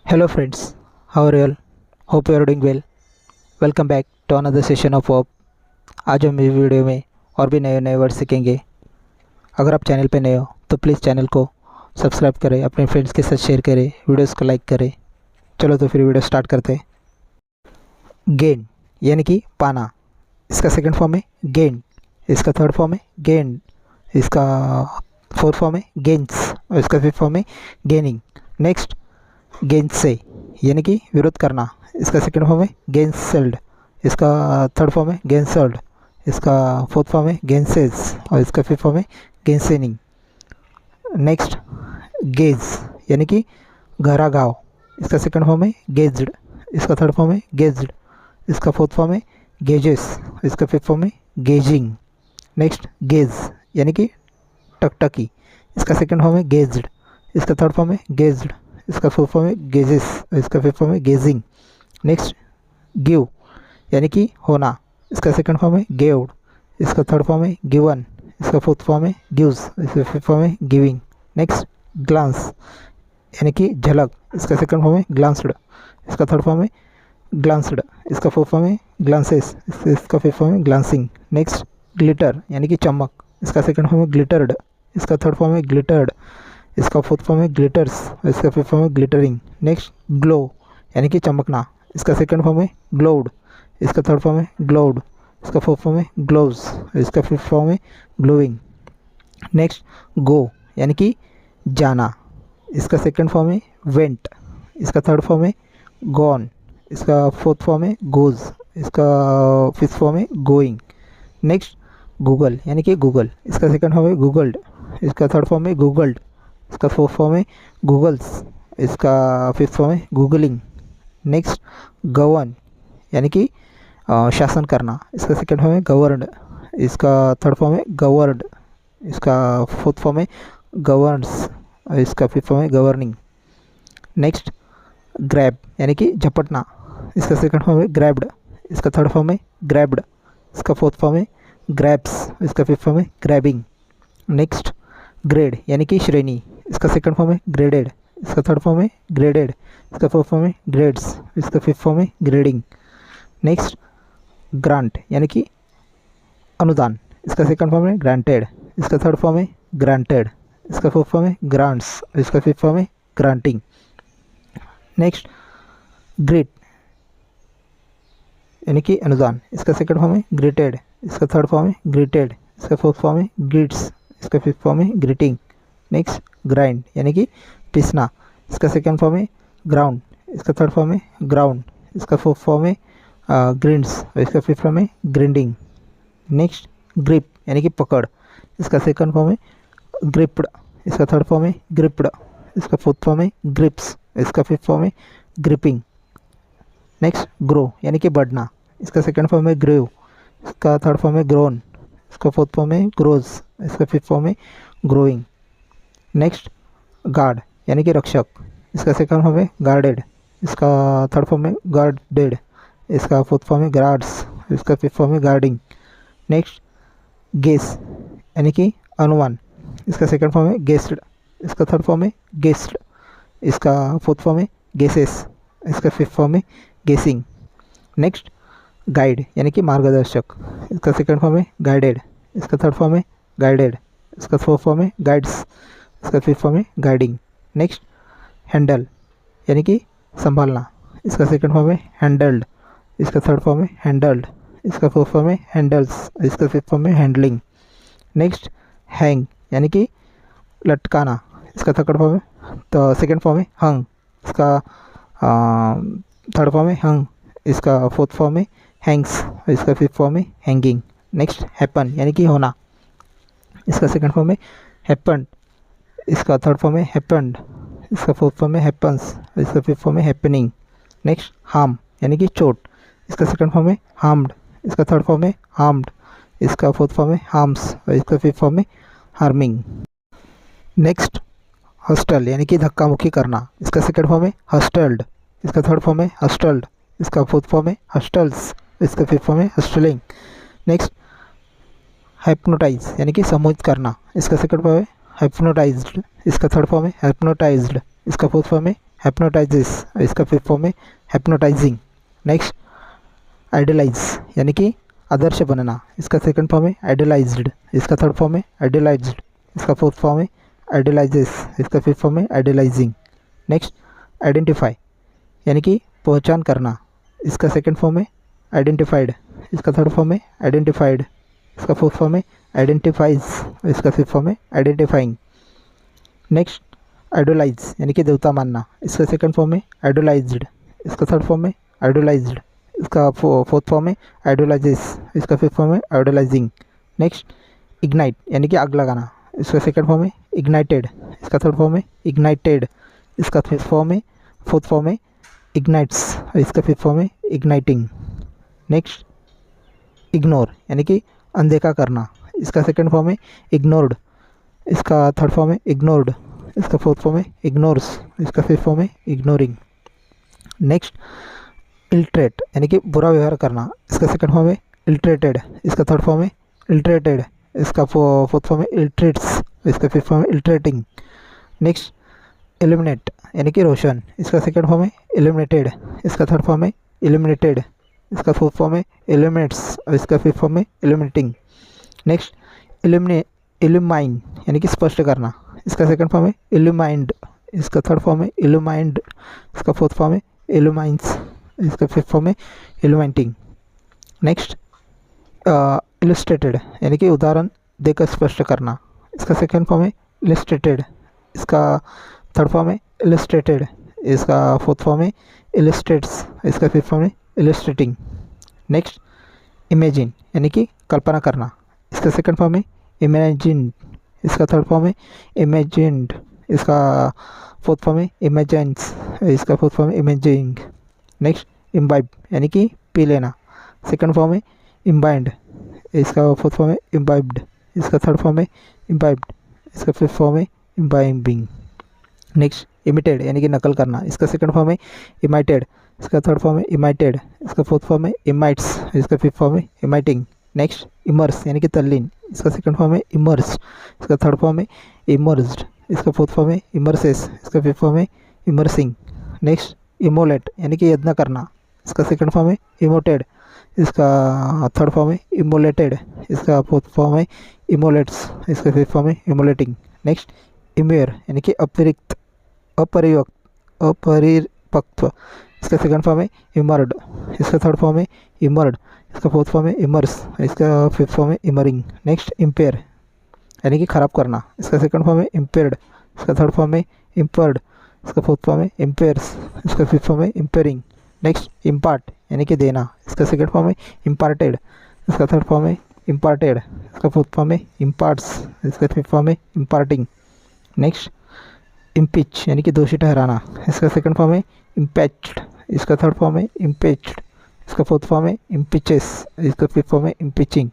Hello friends, how are you all? Hope you are doing well. Welcome back to another session of verb. आज हम इस video में और भी नए नए वर्ड सीखेंगे। अगर आप चैनल पे नए हो तो प्लीज़ चैनल को सब्सक्राइब करें, अपने फ्रेंड्स के साथ शेयर करें, वीडियोस को लाइक करें। चलो तो फिर वीडियो स्टार्ट करते हैं। गेन यानी कि पाना, इसका सेकंड फॉर्म है गेन, इसका थर्ड फॉर्म है गेन, इसका फोर्थ फॉर्म है गेन्स और इसका फिफ्थ फॉर्म है गेनिंग। नेक्स्ट गेंसे यानी कि विरोध करना, इसका सेकंड फॉर्म है गेंसेल्ड, इसका थर्ड फॉर्म है गेंसल्ड, इसका फोर्थ फॉर्म है गेंसेज और इसका फिफ्थ फॉर्म है गेंसेनिंग। नेक्स्ट गेज यानी कि गहरा गाँव, इसका सेकंड फॉर्म है गेज्ड, इसका थर्ड फॉर्म है गेज्ड, इसका फोर्थ फॉर्म है गेजेस, इसका फिफ्थ फॉर्म है गेजिंग। नेक्स्ट गेज यानी कि टकटकी, इसका सेकंड फॉर्म है गेज्ड, इसका थर्ड फॉर्म है गेज्ड, इसका फोर्थ फॉर्म है गेजेस, इसका फिफ्थ फॉर्म है गेजिंग। नेक्स्ट गिव यानी कि होना, इसका सेकंड फॉर्म है गेव्ड, इसका थर्ड फॉर्म है गिवन, इसका फोर्थ फॉर्म है गिव्स, इसका फिफ्थ फॉर्म है गिविंग। नेक्स्ट ग्लांस यानी कि झलक, इसका सेकंड फॉर्म है ग्लांस्ड, इसका थर्ड फॉर्म है ग्लांस्ड, इसका फोर्थ फॉर्म है ग्लांसेस, इसका फिफ्थ फॉर्म है ग्लांसिंग। नेक्स्ट ग्लिटर यानी कि चमक, इसका सेकंड फॉर्म है ग्लिटर्ड, इसका थर्ड फॉर्म है ग्लिटर्ड, इसका फोर्थ फॉर्म है ग्लिटर्स, इसका फिफ्थ फॉर्म है ग्लिटरिंग। नेक्स्ट ग्लो यानी कि चमकना, इसका सेकंड फॉर्म है ग्लोड, इसका थर्ड फॉर्म है ग्लोड, इसका फोर्थ फॉर्म है ग्लोव्स, इसका फिफ्थ फॉर्म है ग्लोइंग। नेक्स्ट गो यानी कि जाना, इसका सेकंड फॉर्म है वेंट, इसका थर्ड फॉर्म है गॉन, इसका फोर्थ फॉर्म है गोज, इसका फिफ्थ फॉर्म है गोइंग। नेक्स्ट गूगल यानी कि गूगल, इसका सेकंड फॉर्म है गूगल्ड, इसका थर्ड फॉर्म है गूगल्ड, इसका फोर्थ फॉर्म है गूगल्स, इसका फिफ्थ फॉर्म है गूगलिंग। नेक्स्ट गवर्न यानी कि शासन करना, इसका सेकंड फॉर्म है गवर्नड, इसका थर्ड फॉर्म है गवर्नड, इसका फोर्थ फॉर्म है गवर्न्स, इसका फिफ्थ फॉर्म है गवर्निंग। नेक्स्ट ग्रैब यानी कि झपटना, इसका सेकंड फॉर्म है ग्रैब्ड, इसका थर्ड फॉर्म है ग्रैब्ड, इसका फोर्थ फॉर्म है ग्रैब्स, इसका फिफ्थ फॉर्म है ग्रैबिंग। नेक्स्ट ग्रेड यानी कि श्रेणी, इसका सेकंड फॉर्म है ग्रेडेड, इसका थर्ड फॉर्म है ग्रेडेड, इसका फोर्थ फॉर्म है ग्रेड्स, इसका फिफ्थ फॉर्म है ग्रेडिंग। नेक्स्ट ग्रांट यानी कि अनुदान, इसका सेकंड फॉर्म है ग्रांटेड, इसका थर्ड फॉर्म है ग्रांटेड, इसका फोर्थ फॉर्म है ग्रांट्स, इसका फिफ्थ फॉर्म है ग्रांटिंग। नेक्स्ट ग्रेट यानी कि अनुदान, इसका सेकंड फॉर्म है ग्रेटेड, इसका थर्ड फॉर्म है ग्रेटेड, इसका फोर्थ फॉर्म है ग्रिट्स, इसका फिफ्थ फॉर्म है ग्रीटिंग। नेक्स्ट ग्राइंड यानी कि पीसना, इसका सेकंड फॉर्म है ग्राउंड, इसका थर्ड फॉर्म है ग्राउंड, इसका फोर्थ फॉर्म है ग्रिंड्स और इसका फिफ्थ फॉर्म है ग्रिंडिंग। नेक्स्ट ग्रिप यानी कि पकड़, इसका सेकंड फॉर्म है ग्रिप्ड, इसका थर्ड फॉर्म है ग्रिप्ड, इसका फोर्थ फॉर्म है ग्रिप्स, इसका फिफ्थ फॉर्म है ग्रिपिंग। नेक्स्ट ग्रो यानी कि बढ़ना, इसका सेकंड फॉर्म है ग्रेव, इसका थर्ड फॉर्म है ग्रोन, इसका फोर्थ फॉर्म है ग्रोज, इसका फिफ्थ फॉर्म है ग्रोइंग। नेक्स्ट गार्ड यानी कि रक्षक, इसका सेकंड फॉर्म है गार्डेड, इसका थर्ड फॉर्म है गार्डेड, इसका फोर्थ फॉर्म है गार्ड्स, इसका फिफ्थ फॉर्म है गार्डिंग। नेक्स्ट गेस यानी कि अनुमान, इसका सेकंड फॉर्म है गेस्ड, इसका थर्ड फॉर्म है गेस्ड, इसका फोर्थ फॉर्म है गेसेस, इसका फिफ्थ फॉर्म है गेसिंग। नेक्स्ट गाइड यानी कि मार्गदर्शक, इसका सेकंड फॉर्म है गाइडेड, इसका थर्ड फॉर्म है गाइडेड, इसका फोर्थ फॉर्म है गाइड्स, इसका फिफ्थ फॉर्म है गाइडिंग। नेक्स्ट हैंडल यानी कि संभालना, इसका सेकंड फॉर्म है हैंडल्ड, इसका थर्ड फॉर्म है हैंडल्ड, इसका फोर्थ फॉर्म है हैंडल्स, इसका फिफ्थ फॉर्म है हैंडलिंग। नेक्स्ट हैंग यानी कि लटकाना, इसका थर्ड फॉर्म है तो सेकंड फॉर्म है हंग, इसका थर्ड फॉर्म है हंग, इसका फोर्थ फॉर्म है हैंग्स, इसका फिफ्थ फॉर्म है हैंगिंग। नेक्स्ट हैपन यानी कि होना, इसका सेकंड फॉर्म है हैपन्ड, इसका थर्ड फॉर्म है हैपन्ड, इसका फोर्थ फॉर्म है हैपन्स, इसका फिफ्थ फॉर्म है हैपनिंग। नेक्स्ट हार्म यानी कि चोट, इसका सेकंड फॉर्म है हार्म्ड, इसका थर्ड फॉर्म है हार्म्ड, इसका फोर्थ फॉर्म है हार्म्स और इसका फिफ्थ फॉर्म है हार्मिंग। नेक्स्ट हॉस्टल यानी कि धक्का मुक्की करना, इसका सेकंड फॉर्म है हॉस्टल्ड, इसका थर्ड फॉर्म है हॉस्टल्ड, इसका फोर्थ फॉर्म है हॉस्टल्स, इसका फिफ्थ फॉर्म है हॉस्टलिंग। नेक्स्ट हाइप्नोटाइज यानी कि सम्मोहित करना, इसका सेकंड फॉर्म है हाइप्नोटाइज्ड, इसका थर्ड फॉर्म है हाइप्नोटाइज्ड, इसका फोर्थ फॉर्म है हेप्नोटाइजिस, इसका फिफ्थ फॉर्म है हेप्नोटाइजिंग। नेक्स्ट आइडलाइज यानी कि आदर्श बनना, इसका सेकंड फॉर्म है आइडलाइज्ड, इसका थर्ड फॉर्म है आइडलाइज्ड, इसका फोर्थ फॉर्म है आइडलाइजेस, इसका फिफ्थ फॉर्म है आइडलाइजिंग। नेक्स्ट आइडेंटिफाई यानी कि पहचान करना, इसका सेकंड फॉर्म है आइडेंटिफाइड, इसका थर्ड फॉर्म है आइडेंटिफाइड, इसका फोर्थ फॉर्म है आइडेंटिफाइज, इसका फिफ्थ फॉर्म है आइडेंटिफाइंग। नेक्स्ट आइडोलाइज यानी कि देवता मानना, इसका सेकंड फॉर्म है आइडोलाइज्ड, इसका थर्ड फॉर्म है आइडोलाइज्ड, इसका फोर्थ फॉर्म है आइडोलाइजेस, इसका फिफ्थ फॉर्म है आइडोलाइजिंग। नेक्स्ट इग्नाइट यानी कि आग लगाना, इसका सेकंड फॉर्म है इग्नाइटेड, इसका थर्ड फॉर्म है इग्नाइटेड, इसका फिफ्थ फॉर्म है फोर्थ फॉर्म है इग्नाइट्स, इसका फिफ्थ फॉर्म है इग्नाइटिंग। नेक्स्ट इग्नोर यानी कि अनदेखा करना, इसका सेकंड फॉर्म है इग्नोर्ड, इसका थर्ड फॉर्म है इग्नोर्ड, इसका फोर्थ फॉर्म है इग्नोर्स, इसका फिफ्थ फॉर्म है इग्नोरिंग। नेक्स्ट इल्ट्रेट यानी कि बुरा व्यवहार करना, इसका सेकंड फॉर्म है इल्ट्रेटेड, इसका थर्ड फॉर्म है इल्ट्रेटेड, इसका फोर्थ फॉर्म है इल्ट्रेट्स, इसका फिफ्थ फॉर्म है इल्ट्रेटिंग। नेक्स्ट इल्यूमिनेट यानी कि रोशन, इसका सेकंड फॉर्म है इल्यूमिनेटेड, इसका थर्ड फॉर्म है इल्यूमिनेटेड, इसका फोर्थ फॉर्म है इल्यूमिनेट्स, और इसका फिफ्थ फॉर्म है इल्यूमिनेटिंग। नेक्स्ट इल्यूमाइन यानी कि स्पष्ट करना, इसका सेकंड फॉर्म है इल्यूमाइंड, इसका थर्ड फॉर्म है इल्यूमाइंड, इसका फोर्थ फॉर्म है इल्यूमाइंस, इसका फिफ्थ फॉर्म है इल्यूमाइंटिंग। नेक्स्ट इलस्ट्रेटेड यानी कि उदाहरण देकर स्पष्ट करना, इसका सेकंड फॉर्म है इलस्ट्रेटेड, इसका थर्ड फॉर्म है इलस्ट्रेटेड, इसका फोर्थ फॉर्म है इलस्ट्रेट्स, इसका फिफ्थ फॉर्म है इलस्ट्रेटिंग। नेक्स्ट इमेजिन यानी कि कल्पना करना, इसका सेकंड फॉर्म है इमेजिन्ड, इसका थर्ड फॉर्म है इमेजिन्ड, इसका फोर्थ फॉर्म है इमेजिन्स, इसका फोर्थ फॉर्म है इमेजिंग। नेक्स्ट इम्बाइब यानी कि पी लेना, सेकंड फॉर्म है इम्बाइंड, इसका फोर्थ फॉर्म है इम्बाइब्ड, इसका थर्ड फॉर्म है इम्बाइब्ड, इसका फिफ्थ फॉर्म है इम्बाइबिंग। नेक्स्ट इमिटेड यानी कि नकल करना, इसका सेकंड फॉर्म है इमाइटेड, इसका थर्ड फॉर्म है इमाइटेड, इसका फोर्थ फॉर्म है इमाइट्स, इसका फिफ्थ फॉर्म है इमाइटिंग। नेक्स्ट इमर्स यानी कि तल्लीन, इसका सेकंड फॉर्म है इमर्स, इसका थर्ड फॉर्म है इमर्स्ड, इसका फोर्थ फॉर्म है इमर्सेस, इसका फिफ्थ फॉर्म है इमर्सिंग। नेक्स्ट इमोलेट यानी कि यत्न करना, इसका सेकंड फॉर्म है इमोटेड, इसका थर्ड फॉर्म है इमोलेटेड, इसका फोर्थ फॉर्म है इमोलेट्स, इसका फिफ्थ फॉर्म है इमोलेटिंग। नेक्स्ट इम्योर यानी कि अतिरिक्त अपरिपक्व, इसका सेकंड फॉर्म है इमर्ड, इसका थर्ड फॉर्म है इमर्ड, इसका फोर्थ फॉर्म है इमर्स, इसका फिफ्थ फॉर्म है इमरिंग। नेक्स्ट इम्पेयर यानी कि ख़राब करना, इसका सेकंड फॉर्म है इम्पेयर्ड, इसका थर्ड फॉर्म है इम्पर्ड, इसका फोर्थ फॉर्म है इम्पेयर्स, इसका फिफ्थ फॉर्म है इम्पेयरिंग। नेक्स्ट इम्पार्ट यानी कि देना, इसका सेकंड फॉर्म है इम्पार्टेड, इसका थर्ड फॉर्म है इम्पार्टेड, इसका फोर्थ फॉर्म है इम्पार्ट्स, इसका फिफ्थ फॉर्म है इम्पार्टिंग। नेक्स्ट इम्पीच यानी कि दोषी ठहराना, इसका सेकंड फॉर्म है इम्पैच्ड, इसका थर्ड फॉर्म है इम्पेच्ड, इसका फोर्थ फॉर्म है इम्पिचेस, इसका फिफ्थ फॉर्म है इम्पिचिंग।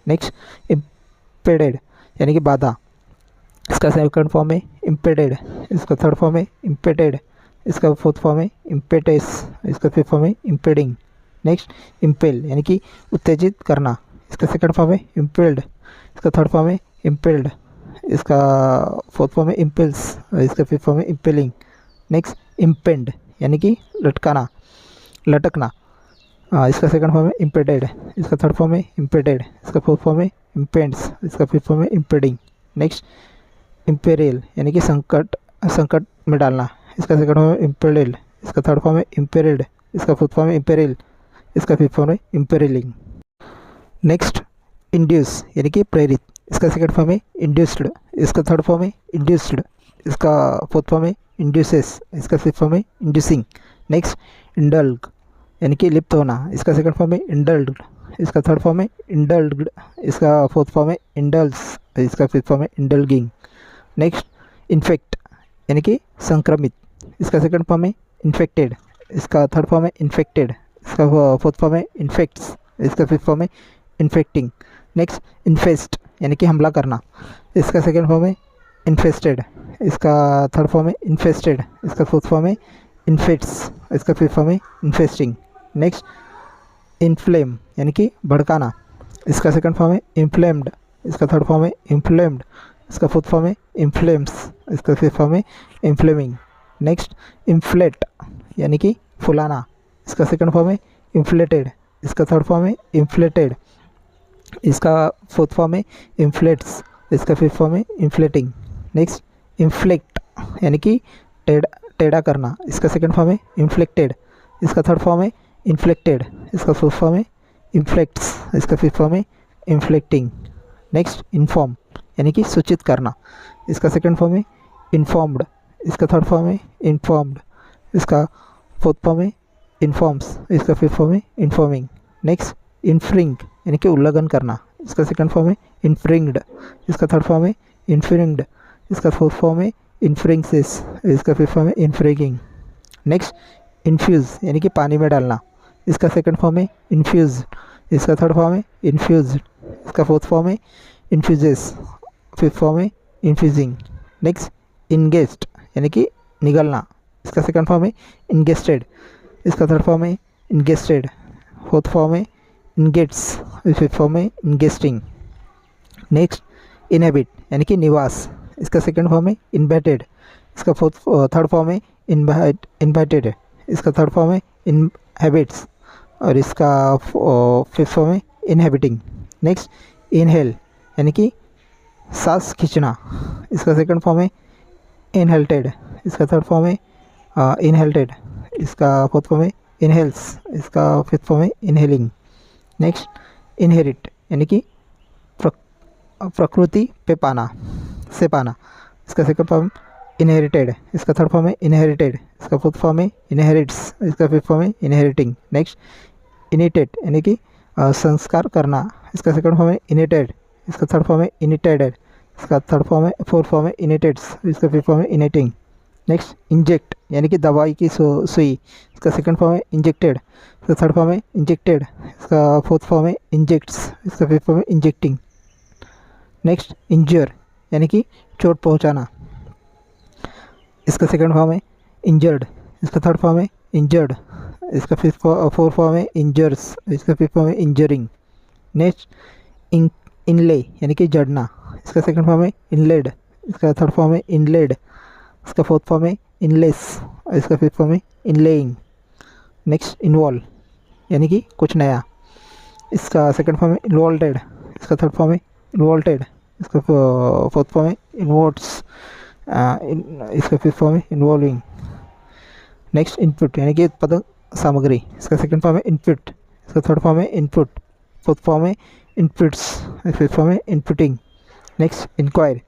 नेक्स्ट इम्पेडेड यानी कि बाधा, इसका सेकंड फॉर्म है इम्पेडेड, इसका थर्ड फॉर्म है इम्पेटेड, इसका फोर्थ फॉर्म है इम्पेटेस, इसका फिफ्थ फॉर्म है इम्पेडिंग। नेक्स्ट इम्पेल यानी कि उत्तेजित करना, इसका सेकंड फॉर्म है इम्पेल्ड, इसका थर्ड फॉर्म है इम्पेल्ड, इसका फोर्थ फॉर्म है इम्पेल्स, इसका फिफ्थ फॉर्म है इम्पेलिंग। नेक्स्ट इम्पेंड यानी कि लटकाना लटकना, इसका सेकंड फॉर्म है इम्पेडेड, इसका थर्ड फॉर्म है इम्पेडेड, इसका फोर्थ फॉर्म है इम्पेंड्स, इसका फिफ्थ फॉर्म है इम्पेडिंग। नेक्स्ट इम्पेरियल यानी कि संकट में डालना, इसका सेकंड फॉर्म है इम्पेरियल, इसका थर्ड फॉर्म है इम्पेरिल्ड, इसका फोर्थ फॉर्म है इम्पेरियल, इसका फिफ्थ फॉर्म है इम्पेरिलिंग। नेक्स्ट इंड्यूस यानी कि प्रेरित, इसका सेकंड फॉर्म है इंड्यूस्ड, इसका थर्ड फॉर्म है इंड्यूस्ड, इसका फोर्थ फॉर्म है इंड्यूसेस, इसका फिफ्थ फॉर्म है इंड्यूसिंग। नेक्स्ट इंडल्ग यानी कि लिप्त होना, इसका सेकंड फॉर्म है इंडल्ड, इसका थर्ड फॉर्म है इंडल्ग्ड, इसका फोर्थ फॉर्म है इंडल्स, इसका फिफ्थ फॉर्म है इंडल्गिंग। नेक्स्ट इन्फेक्ट यानी कि संक्रमित, इसका सेकंड फॉर्म है इन्फेक्टेड, इसका थर्ड फॉर्म है इन्फेक्टेड, इसका फोर्थ फॉर्म है इन्फेक्ट्स, इसका फिफ्थ फॉर्म है इन्फेक्टिंग। नेक्स्ट इन्फेस्ट यानी कि हमला करना, इसका सेकंड फॉर्म है इन्फेस्टेड, इसका थर्ड फॉर्म है इन्फेस्टेड, इसका फोर्थ फॉर्म है इन्फेक्ट्स, इसका फिफ्थ फॉर्म है इन्फेस्टिंग। नेक्स्ट इन्फ्लेम यानी कि भड़काना, इसका सेकंड फॉर्म है इन्फ्लेम्ड, इसका थर्ड फॉर्म है इन्फ्लेम्ड, इसका फोर्थ फॉर्म है इन्फ्लेम्स, इसका फिफ्थ फॉर्म है इन्फ्लेमिंग। नेक्स्ट इन्फ्लेट यानी कि फुलाना, इसका सेकंड फॉर्म है इन्फ्लेटेड, इसका थर्ड फॉर्म है इन्फ्लेटेड, इसका फोर्थ फॉर्म है इन्फ्लेट्स, इसका फिफ्थ फॉर्म है इन्फ्लेटिंग। नेक्स्ट इन्फ्लेक्ट यानी कि टेढ़ा करना, इसका सेकंड फॉर्म है इन्फ्लेक्टेड, इसका थर्ड फॉर्म है इन्फ्लेक्टेड, इसका फोर्थ फॉर्म है इन्फ्लेक्ट्स, इसका फिफ्थ फॉर्म है इन्फ्लेक्टिंग। नेक्स्ट इन्फॉर्म यानी कि सूचित करना, इसका सेकंड फॉर्म है इन्फॉर्म्ड, इसका थर्ड फॉर्म है इन्फॉर्म्ड, इसका फोर्थ फॉर्म है इन्फॉर्म्स, इसका फिफ्थ फॉर्म है इन्फॉर्मिंग। नेक्स्ट इन्फ्रिंग यानी कि उल्लंघन करना, इसका सेकंड फॉर्म है इन्फ्रिंग्ड, इसका थर्ड फॉर्म है इन्फ्रिंग्ड, इसका फोर्थ फॉर्म है इन्फ्रिंगसिस, इसका फिफ्थ फॉर्म है इन्फ्रिगिंग। नेक्स्ट इन्फ्यूज़ यानी कि पानी में डालना, इसका सेकंड फॉर्म है इन्फ्यूज, इसका थर्ड फॉर्म है इन्फ्यूज, इसका फोर्थ फॉर्म है इन्फ्यूजेस, फिफ्थ फॉर्म है इन्फ्यूजिंग। नेक्स्ट इनगेस्ट यानी कि निगलना, इसका सेकंड फॉर्म है इनगेस्टेड, इसका थर्ड फॉर्म है इनगेस्टेड, फोर्थ फॉर्म है इनगेट्स, फिफ्थ फॉर्म है इनगेस्टिंग। नेक्स्ट इनहेबिट यानी कि निवास, इसका सेकंड फॉर्म है इन्वाइटेड, इसका थर्ड फॉर्म है इन्वाइटेड, इसका थर्ड फॉर्म है इनहेबिट्स और इसका फिफ्थ फॉर्म है इनहेबिटिंग। नेक्स्ट इनहेल यानी कि सांस खींचना, इसका सेकंड फॉर्म है इनहेल्टेड, इसका थर्ड फॉर्म है इनहेल्टेड, इसका फोर्थ फॉर्म है इनहेल्स, इसका फिफ्थ फॉर्म है इनहेलिंग। नेक्स्ट इनहेरिट यानी कि प्रकृति पे पाना, से पाना, इसका सेकंड फॉर्म इनहेरिटेड, इसका थर्ड फॉर्म है इनहेरिटेड, इसका फोर्थ फॉर्म है इनहेरिट्स, इसका फिफ्थ फॉर्म है इनहेरिटिंग। नेक्स्ट इनिटेड यानी कि संस्कार करना, इसका सेकंड फॉर्म है इनिटेड, इसका थर्ड फॉर्म है इनिटेडेड, इसका थर्ड फॉर्म है फोर्थ फॉर्म है इनिटेड्स, इसका फिफ्थ फॉर्म है इनेटिंग। नेक्स्ट इंजेक्ट यानी कि दवाई की सुई, इसका सेकंड फॉर्म है इंजेक्टेड, इसका थर्ड फॉर्म है इंजेक्टेड, इसका फोर्थ फॉर्म है इंजेक्ट्स, इसका फिफ्थ फॉर्म है इंजेक्टिंग। नेक्स्ट इंजर यानी कि चोट पहुंचाना, इसका सेकंड फॉर्म है इंजर्ड, इसका थर्ड फॉर्म है इंजर्ड, इसका फोर्थ फॉर्म है इंजर्स, इसका फिफ्थ फॉर्म है इंजरिंग। नेक्स्ट इनले यानी कि जड़ना, इसका सेकंड फॉर्म है इनलेड, इसका थर्ड फॉर्म है इनलेड, इसका फोर्थ फॉर्म है इनलेस, इसका फिफ्थ फॉर्म है इनलेइंग। नेक्स्ट इन्वॉल्व यानी कि कुछ नया, इसका सेकंड फॉर्म है इन्वॉल्टेड, इसका थर्ड फॉर्म है इन्वॉल्टेड, इसका फोर्थ फॉर्म है इन्वॉल्ट्स, इसका फिफ्थ फॉर्म है इन्वॉल्विंग। नेक्स्ट इनपुट यानी कि उत्पादक सामग्री, इसका सेकंड फॉर्म है इनपुट, इसका थर्ड फॉर्म है इनपुट, फोर्थ फॉर्म है इनपुट्स, फिफ्थ फॉर्म है इनपुटिंग। नेक्स्ट इंक्वायर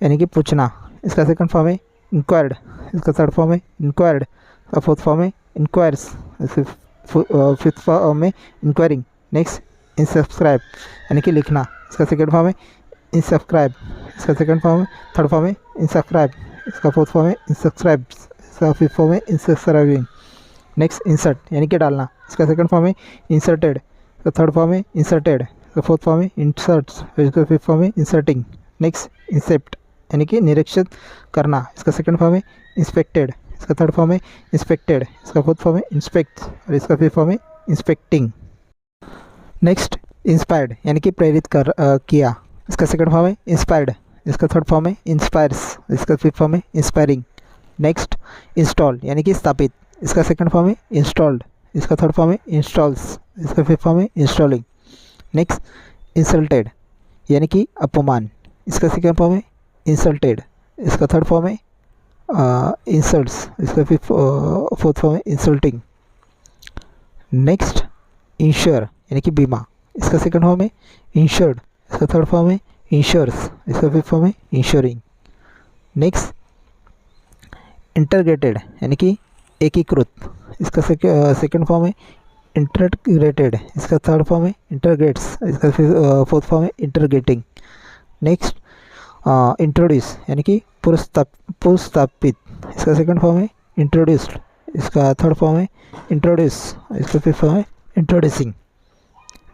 यानी कि पूछना, इसका सेकंड फॉर्म है इंक्वायर्ड, इसका थर्ड फॉर्म है इंक्वायर्ड, इसका फोर्थ फॉर्म है इंक्वायर्स, फिफ्थ फॉर्म है इंक्वायरिंग। नेक्स्ट इनसब्सक्राइब यानी कि लिखना, इसका सेकंड फॉर्म है इनसब्सक्राइब, इसका सेकंड फॉर्म है थर्ड फॉर्म है इनसब्सक्राइब, इसका फोर्थ फॉर्म है इनसब्सक्राइब, इसका फिफ्थ फॉर्म है इनसब्सक्राइबिंग। नेक्स्ट इंसर्ट यानी कि डालना, इसका सेकंड फॉर्म है इंसर्टेड, इसका थर्ड फॉर्म है इंसर्टेड, इसका फोर्थ फॉर्म है इंसर्ट्स, इसका फिफ्थ फॉर्म है इंसर्टिंग। नेक्स्ट इंसेप्ट यानी कि निरीक्षित करना, इसका सेकंड फॉर्म है इंस्पेक्टेड, इसका थर्ड फॉर्म है इंस्पेक्टेड, इसका फोर्थ फॉर्म है इंस्पेक्ट और इसका फिफ्थ फॉर्म है इंस्पेक्टिंग। नेक्स्ट इंस्पायर्ड यानी कि प्रेरित किया, इसका सेकंड फॉर्म है इंस्पायर्ड, इसका थर्ड फॉर्म है इंस्पायर्स, इसका फिफ्थ फॉर्म है इंस्पायरिंग। नेक्स्ट इंस्टॉल यानी कि स्थापित, इसका सेकंड फॉर्म है इंस्टॉल्ड, इसका थर्ड फॉर्म है इंस्टॉल्स, इसका फिफ्थ फॉर्म है इंस्टॉलिंग। नेक्स्ट इंसल्टेड यानी कि अपमान, इसका सेकंड फॉर्म है इंसल्टेड, इसका थर्ड फॉर्म है इंसल्ट्स, इसका फोर्थ फॉर्म है इंसल्टिंग। नेक्स्ट इंश्योर यानी कि बीमा, इसका सेकंड फॉर्म है इंश्योर्ड, इसका थर्ड फॉर्म है इंश्योर्स, इसका फिफ्थ फॉर्म है इंश्योरिंग। नेक्स्ट इंटरग्रेटेड यानी कि एकीकृत, इसका सेकंड फॉर्म है इंटरग्रेटेड, इसका थर्ड फॉर्म है इंटरग्रेट्स, इसका फोर्थ फॉर्म है इंटरग्रेटिंग। नेक्स्ट इंट्रोड्यूस यानी कि पुरस्तापित, इसका सेकंड फॉर्म है इंट्रोड्यूस्ड, इसका थर्ड फॉर्म है इंट्रोड्यूस, इसका फिफ्थ फॉर्म है इंट्रोड्यूसिंग।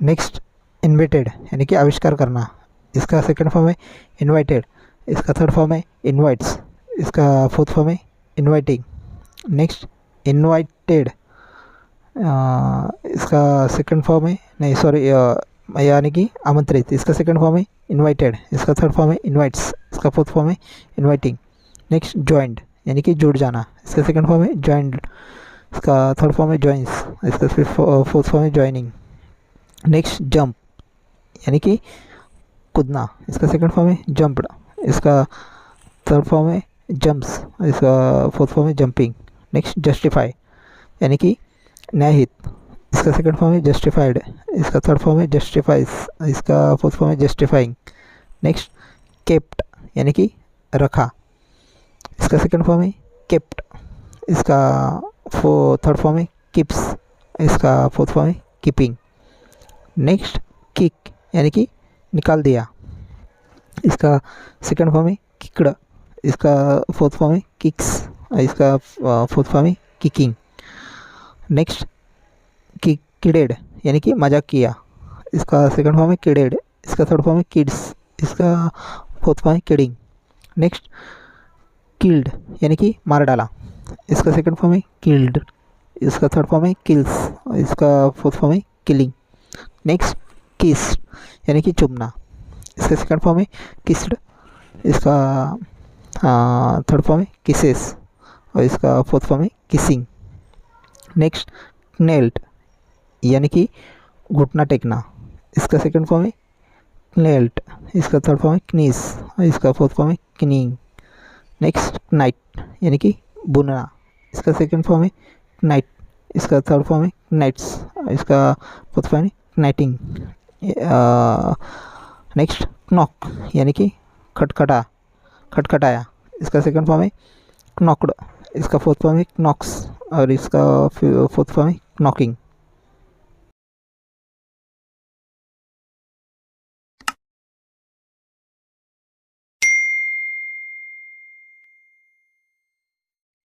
नेक्स्ट इन्वाइटेड यानी कि आविष्कार करना, इसका सेकंड फॉर्म है इन्वाइटेड, इसका थर्ड फॉर्म है इन्वाइट्स, इसका फोर्थ फॉर्म है इन्वाइटिंग। नेक्स्ट इन्वाइटेड, इसका सेकंड फॉर्म है नहीं सॉरी यानी कि आमंत्रित, इसका सेकंड फॉर्म है इन्वाइटेड, इसका थर्ड फॉर्म है इन्वाइट्स, इसका फोर्थ फॉर्म है इन्वाइटिंग। नेक्स्ट जॉइंड यानी कि जुड़ जाना, इसका सेकंड फॉर्म है ज्वाइंड, इसका थर्ड फॉर्म है ज्वाइंस, इसका फोर्थ फॉर्म है ज्वाइनिंग। नेक्स्ट जंप यानी कि कूदना, इसका सेकंड फॉर्म है जंप्ड, इसका थर्ड फॉर्म है जंप्स, इसका फोर्थ फॉर्म है जंपिंग। नेक्स्ट जस्टिफाई यानी कि न्यायहित, इसका सेकंड फॉर्म है जस्टिफाइड, इसका थर्ड फॉर्म है जस्टिफाइज, इसका फोर्थ फॉर्म है जस्टिफाइंग। नेक्स्ट केप्ट यानी कि रखा, इसका सेकंड फॉर्म है केप्ट, इसका थर्ड फॉर्म है किप्स, इसका फोर्थ फॉर्म है कीपिंग। नेक्स्ट किक यानी कि निकाल दिया, इसका सेकंड फॉर्म है किकड़, इसका फोर्थ फॉर्म है किक्स, इसका फोर्थ फॉर्म है किकिंग। नेक्स्ट किडेड यानी कि मजाक किया, इसका सेकंड फॉर्म है किडेड, इसका थर्ड फॉर्म है किड्स, इसका फोर्थ फॉर्म है किडिंग। नेक्स्ट किल्ड यानी कि मार डाला, इसका सेकंड फॉर्म है किल्ड, इसका थर्ड फॉर्म है किल्स, इसका फोर्थ फॉर्म है किलिंग। नेक्स्ट किस यानी कि चुमना, इसका सेकंड फॉर्म है किस्ड, इसका थर्ड फॉर्म है किसेस, और इसका फोर्थ फॉर्म है किसिंग। नेक्स्ट नेल्ट यानी कि घुटना टेकना, इसका सेकंड फॉर्म है नेल्ट, इसका थर्ड फॉर्म है क्नीस, और इसका फोर्थ फॉर्म है क्नीइंग। नेक्स्ट नाइट यानी कि बुनना, इसका सेकंड फॉर्म है नाइट, इसका थर्ड फॉर्म है नाइट्स, इसका फोर्थ फॉर्म है नाइटिंग। नेक्स्ट नॉक यानी कि खटखटाया, इसका सेकंड फॉर्म है नॉक्ड, इसका फोर्थ फॉर्म है नॉक्स, और इसका फोर्थ फॉर्म है नॉकिंग।